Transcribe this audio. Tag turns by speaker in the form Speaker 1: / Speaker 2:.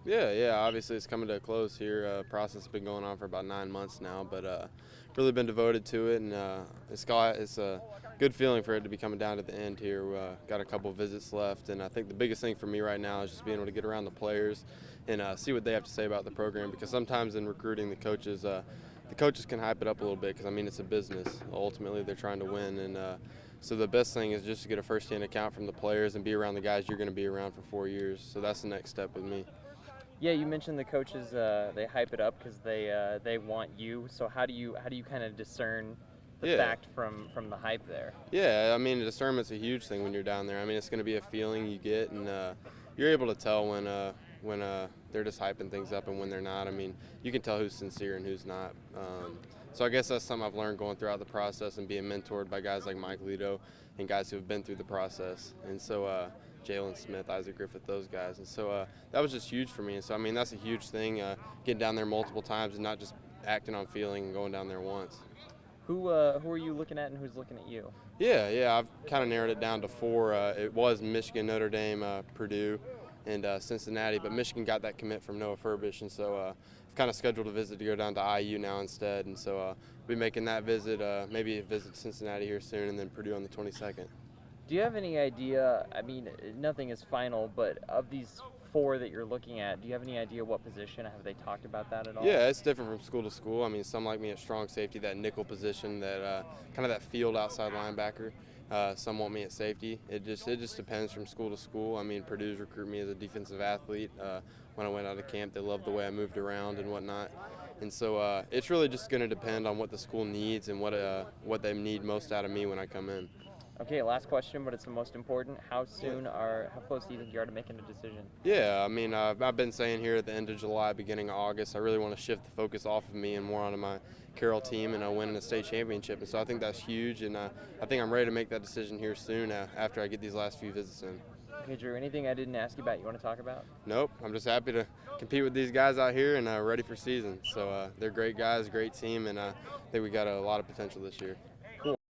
Speaker 1: Yeah. Obviously, it's coming to a close here. Process has been going on for about 9 months now, but really been devoted to it, and it's a good feeling for it to be coming down to the end here. Got a couple visits left, and I think the biggest thing for me right now is just being able to get around the players and see what they have to say about the program. Because sometimes in recruiting, the coaches can hype it up a little bit. Because I mean, it's a business. Ultimately, they're trying to win, and so the best thing is just to get a first-hand account from the players and be around the guys you're going to be around for 4 years. So that's the next step with me.
Speaker 2: Yeah, you mentioned the coaches. They hype it up because they want you. So how do you kind of discern the fact from the hype there?
Speaker 1: Yeah, I mean, discernment's a huge thing when you're down there. I mean, it's going to be a feeling you get, and you're able to tell when they're just hyping things up and when they're not. I mean, you can tell who's sincere and who's not. So I guess that's something I've learned going throughout the process and being mentored by guys like Mike Lito and guys who have been through the process. And so Jalen Smith, Isaac Griffith, those guys. And so that was just huge for me. And so, I mean, that's a huge thing, getting down there multiple times and not just acting on feeling and going down there once.
Speaker 2: Who are you looking at and who's looking at you?
Speaker 1: Yeah, I've kind of narrowed it down to 4. It was Michigan, Notre Dame, Purdue, and Cincinnati, but Michigan got that commit from Noah Furbish, and so I've kind of scheduled a visit to go down to IU now instead, and so I'll be making that visit, maybe a visit to Cincinnati here soon, and then Purdue on the 22nd.
Speaker 2: Do you have any idea, I mean, nothing is final, but of these 4 that you're looking at, do you have any idea what position? Have they talked about that at all?
Speaker 1: Yeah, it's different from school to school. I mean, some like me at strong safety, that nickel position, that kind of that field outside linebacker. Some want me at safety. It just depends from school to school. I mean, Purdue's recruited me as a defensive athlete. When I went out of camp, they loved the way I moved around and whatnot. And so it's really just going to depend on what the school needs and what they need most out of me when I come in.
Speaker 2: Okay, last question, but it's the most important. How close do you think you are to making a decision?
Speaker 1: Yeah, I mean, I've been saying here at the end of July, beginning of August, I really want to shift the focus off of me and more onto my Carroll team and winning a state championship. And so I think that's huge, and I think I'm ready to make that decision here soon after I get these last few visits in.
Speaker 2: Okay, Drue, anything I didn't ask you about you want to talk about?
Speaker 1: Nope, I'm just happy to compete with these guys out here and ready for season. So they're great guys, great team, and I think we got a lot of potential this year.